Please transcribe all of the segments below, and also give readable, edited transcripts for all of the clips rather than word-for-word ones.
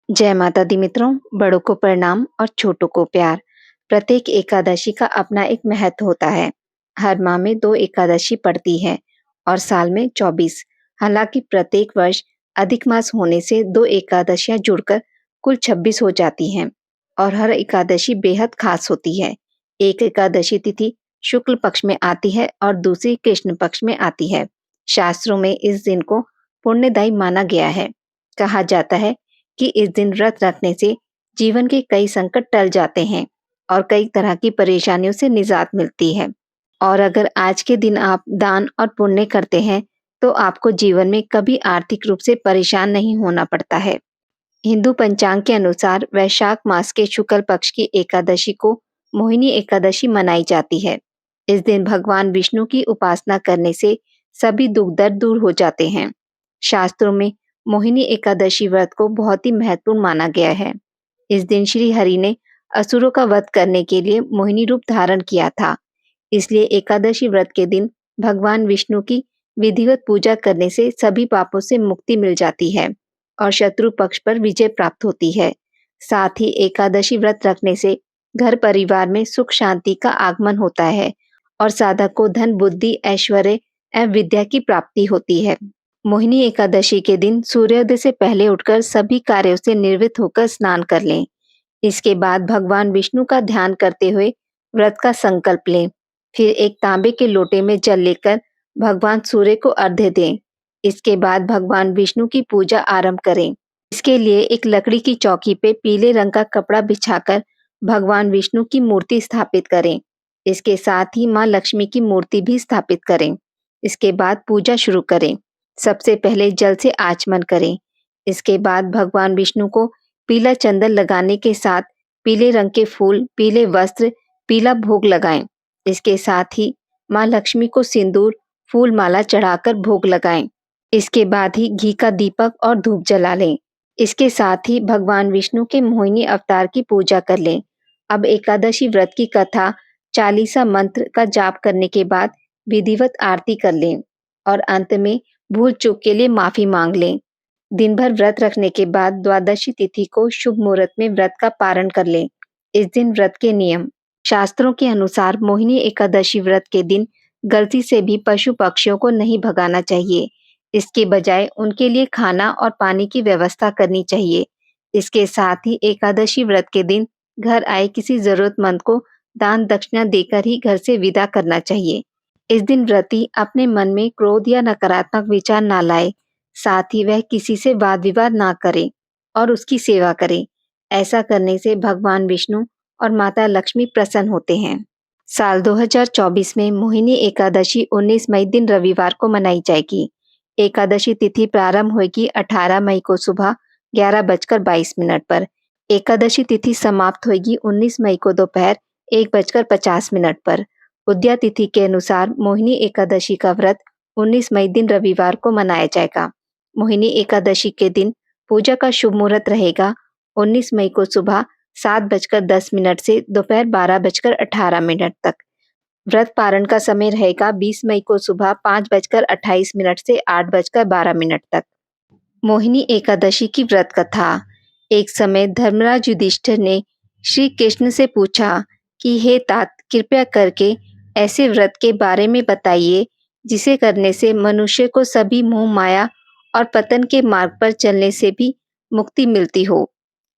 जय माता दी मित्रों। बड़ों को प्रणाम और छोटों को प्यार। प्रत्येक एकादशी का अपना एक महत्व होता है। हर माह में 2 एकादशी पड़ती है और साल में 24। हालांकि प्रत्येक वर्ष अधिक मास होने से 2 एकादशियां जुड़कर कुल 26 हो जाती हैं और हर एकादशी बेहद खास होती है। एक एकादशी तिथि शुक्ल पक्ष में आती है और दूसरी कृष्ण पक्ष में आती है। शास्त्रों में इस दिन को पुण्यदायी माना गया है। कहा जाता है कि इस दिन व्रत रखने से जीवन के कई संकट टल जाते हैं और कई तरह की परेशानियों से निजात मिलती है। और अगर आज के दिन आप दान और पुण्य करते हैं तो आपको जीवन में कभी आर्थिक रूप से परेशान नहीं होना पड़ता है। हिंदू पंचांग के अनुसार वैशाख मास के शुक्ल पक्ष की एकादशी को मोहिनी एकादशी मनाई जाती है। इस दिन भगवान विष्णु की उपासना करने से सभी दुख दर्द दूर हो जाते हैं। शास्त्रों में मोहिनी एकादशी व्रत को बहुत ही महत्वपूर्ण माना गया है। इस दिन श्री हरि ने असुरों का वध करने के लिए मोहिनी रूप धारण किया था। इसलिए एकादशी व्रत के दिन भगवान विष्णु की विधिवत पूजा करने से सभी पापों से मुक्ति मिल जाती है और शत्रु पक्ष पर विजय प्राप्त होती है। साथ ही एकादशी व्रत रखने से घर परिवार में सुख शांति का आगमन होता है और साधक को धन बुद्धि ऐश्वर्य एवं विद्या की प्राप्ति होती है। मोहिनी एकादशी के दिन सूर्योदय से पहले उठकर सभी कार्यों से निवृत्त होकर स्नान कर लें। इसके बाद भगवान विष्णु का ध्यान करते हुए व्रत का संकल्प लें। फिर एक तांबे के लोटे में जल लेकर भगवान सूर्य को अर्घ्य दें। इसके बाद भगवान विष्णु की पूजा आरंभ करें। इसके लिए एक लकड़ी की चौकी पे पीले रंग का कपड़ा बिछाकर भगवान विष्णु की मूर्ति स्थापित करें। इसके साथ ही माँ लक्ष्मी की मूर्ति भी स्थापित करें। इसके बाद पूजा शुरू करें। सबसे पहले जल से आचमन करें। इसके बाद भगवान विष्णु को पीला चंदन लगाने के साथ पीले रंग के फूल, पीले वस्त्र, पीला भोग लगाएं। इसके साथ ही माँ लक्ष्मी को सिंदूर, फूल माला चढ़ाकर भोग लगाएं। इसके बाद ही घी का दीपक और धूप जला लें। इसके साथ ही भगवान विष्णु के मोहिनी अवतार की पूजा कर लें। अब एकादशी व्रत की कथा चालीसा मंत्र का जाप करने के बाद विधिवत आरती कर लें और अंत में भूल चूक के लिए माफी मांग लें। दिन भर व्रत रखने के बाद द्वादशी तिथि को शुभ मुहूर्त में व्रत का पारण कर लें। इस दिन व्रत के नियम। शास्त्रों के अनुसार मोहिनी एकादशी व्रत के दिन गलती से भी पशु पक्षियों को नहीं भगाना चाहिए। इसके बजाय उनके लिए खाना और पानी की व्यवस्था करनी चाहिए। इसके साथ ही एकादशी व्रत के दिन घर आए किसी जरूरतमंद को दान दक्षिणा देकर ही घर से विदा करना चाहिए। इस दिन व्रती अपने मन में क्रोध या नकारात्मक विचार ना लाए। साथ ही वह किसी से वाद विवाद ना करे और उसकी सेवा करे। ऐसा करने से भगवान विष्णु और माता लक्ष्मी प्रसन्न होते हैं। साल 2024 में मोहिनी एकादशी 19 मई दिन रविवार को मनाई जाएगी। एकादशी तिथि प्रारंभ होगी 18 मई को सुबह 11:22 पर। एकादशी तिथि समाप्त होगी 19 मई को दोपहर 1:50 पर। उदया तिथि के अनुसार मोहिनी एकादशी का व्रत 19 मई दिन रविवार को मनाया जाएगा। मोहिनी एकादशी के दिन पूजा का शुभ मुहूर्त रहेगा 19 मई को सुबह 7:10 से दोपहर 12:18 तक। व्रत पारण का समय रहेगा 20 मई को सुबह 5:28 से 8:12 तक। मोहिनी एकादशी की व्रत कथा। एक समय धर्मराज युधिष्ठिर ने श्री कृष्ण से पूछा कि हे तात, कृपया करके ऐसे व्रत के बारे में बताइए जिसे करने से मनुष्य को सभी मोह माया और पतन के मार्ग पर चलने से भी मुक्ति मिलती हो।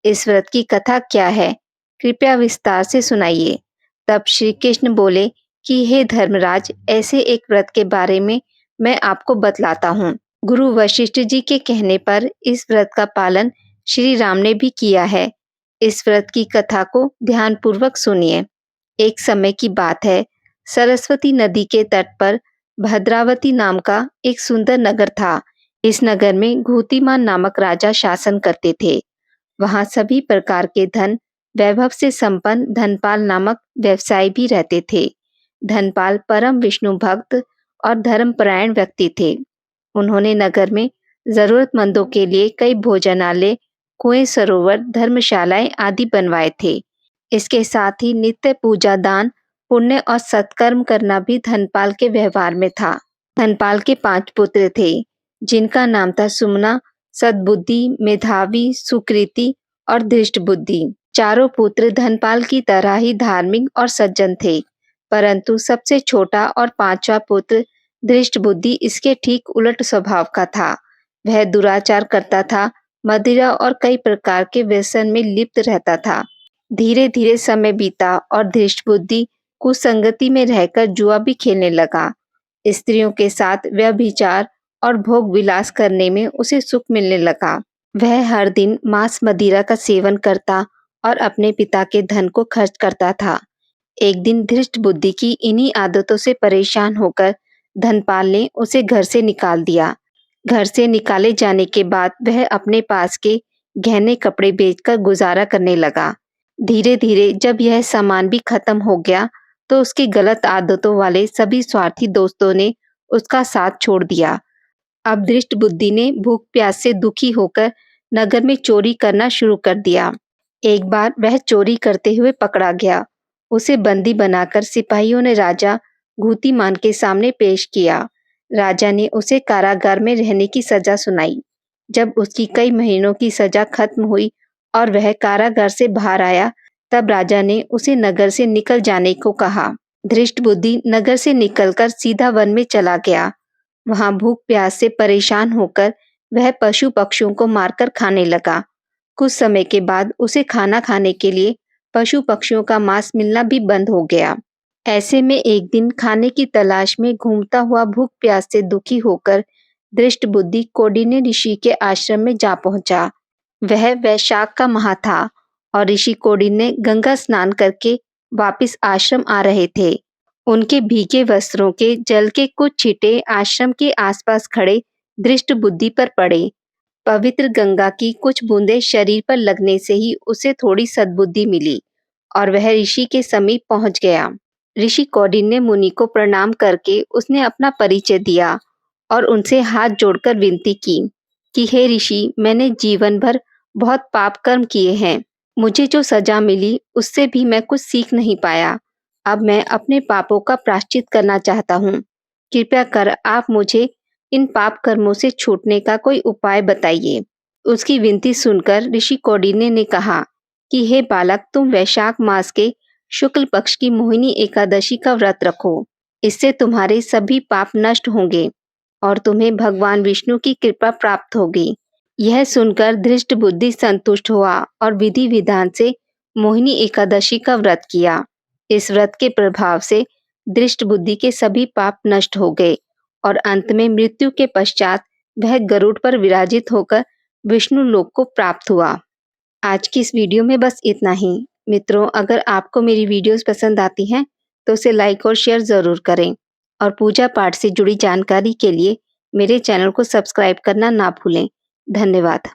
इस व्रत की कथा क्या है, कृपया विस्तार से सुनाइए। तब श्री कृष्ण बोले कि हे धर्मराज, ऐसे एक व्रत के बारे में मैं आपको बतलाता हूँ। गुरु वशिष्ठ जी के कहने पर इस व्रत का पालन श्री राम ने भी किया है। इस व्रत की कथा को ध्यानपूर्वक सुनिए। एक समय की बात है, सरस्वती नदी के तट पर भद्रावती नाम का एक सुंदर नगर था। इस नगर में घूतिमान नामक राजा शासन करते थे। वहां सभी प्रकार के धन वैभव से संपन्न धनपाल नामक व्यवसायी भी रहते थे। धनपाल परम विष्णु भक्त और धर्मपरायण व्यक्ति थे। उन्होंने नगर में जरूरतमंदों के लिए कई भोजनालय, कुएं, सरोवर, धर्मशालाएं आदि बनवाए थे। इसके साथ ही नित्य पूजा, दान, पुण्य और सत्कर्म करना भी धनपाल के व्यवहार में था। धनपाल के 5 पुत्र थे, जिनका नाम था सुमना, सद्बुद्धि, मेधावी, सुकृति और धृष्टबुद्धि। चारों पुत्र धनपाल की तरह ही धार्मिक और सज्जन थे, परंतु सबसे छोटा और पांचवा पुत्र धृष्टबुद्धि इसके ठीक उलट स्वभाव का था। वह दुराचार करता था, मदिरा और कई प्रकार के व्यसन में लिप्त रहता था। धीरे धीरे समय बीता और धृष्टबुद्धि कुसंगति में रहकर जुआ भी खेलने लगा। स्त्रियों के साथ व्यभिचार और भोग विलास करने में उसे सुख मिलने लगा। वह हर दिन मांस मदिरा का सेवन करता और अपने पिता के धन को खर्च करता था। एक दिन धृष्टबुद्धि की इन्हीं आदतों से परेशान होकर धनपाल ने उसे घर से निकाल दिया। घर से निकाले जाने के बाद वह अपने पास के गहने कपड़े बेचकर गुजारा करने लगा। धीरे धीरे जब यह सामान भी खत्म हो गया तो उसकी गलत आदतों वाले सभी स्वार्थी दोस्तों ने उसका साथ छोड़ दिया। अब धृष्टबुद्धि ने भूख प्यास से दुखी होकर नगर में चोरी करना शुरू कर दिया। एक बार वह चोरी करते हुए पकड़ा गया। उसे बंदी बनाकर सिपाहियों ने राजा घूतीमान के सामने पेश किया। राजा ने उसे कारागार में रहने की सजा सुनाई। जब उसकी कई महीनों की सजा खत्म हुई और वह कारागार से बाहर आया, तब राजा ने उसे नगर से निकल जाने को कहा। धृष्टबुद्धि नगर से निकलकर सीधा वन में चला गया। वहां भूख प्यास से परेशान होकर वह पशु पक्षियों को मारकर खाने लगा। कुछ समय के बाद उसे खाना खाने के लिए पशु पक्षियों का मांस मिलना भी बंद हो गया। ऐसे में एक दिन खाने की तलाश में घूमता हुआ भूख प्यास से दुखी होकर धृष्टबुद्धि कौंडिन्य ऋषि के आश्रम में जा पहुंचा। वह वैशाख का माह था और ऋषि कौंडिन्य गंगा स्नान करके वापस आश्रम आ रहे थे। उनके भीगे वस्त्रों के जल के कुछ छींटे आश्रम के आसपास खड़े धृष्टबुद्धि पर पड़े। पवित्र गंगा की कुछ बूंदें शरीर पर लगने से ही उसे थोड़ी सद्बुद्धि मिली और वह ऋषि के समीप पहुंच गया। ऋषि कौंडिन्य मुनि को प्रणाम करके उसने अपना परिचय दिया और उनसे हाथ जोड़कर विनती की कि हे ऋषि, मैंने जीवन भर बहुत पाप कर्म किए हैं। मुझे जो सजा मिली उससे भी मैं कुछ सीख नहीं पाया। अब मैं अपने पापों का प्रायश्चित करना चाहता हूँ। कृपया कर आप मुझे इन पाप कर्मों से छूटने का कोई उपाय बताइए। उसकी विनती सुनकर ऋषि कौंडिन्य ने कहा कि हे बालक, तुम वैशाख मास के शुक्ल पक्ष की मोहिनी एकादशी का व्रत रखो। इससे तुम्हारे सभी पाप नष्ट होंगे और तुम्हें भगवान विष्णु की कृपा प्राप्त होगी। यह सुनकर धृष्टबुद्धि संतुष्ट हुआ और विधि विधान से मोहिनी एकादशी का व्रत किया। इस व्रत के प्रभाव से धृष्टबुद्धि के सभी पाप नष्ट हो गए और अंत में मृत्यु के पश्चात वह गरुड़ पर विराजित होकर विष्णु लोक को प्राप्त हुआ। आज की इस वीडियो में बस इतना ही। मित्रों, अगर आपको मेरी वीडियोस पसंद आती हैं तो उसे लाइक और शेयर जरूर करें और पूजा पाठ से जुड़ी जानकारी के लिए मेरे चैनल को सब्सक्राइब करना ना भूलें। धन्यवाद।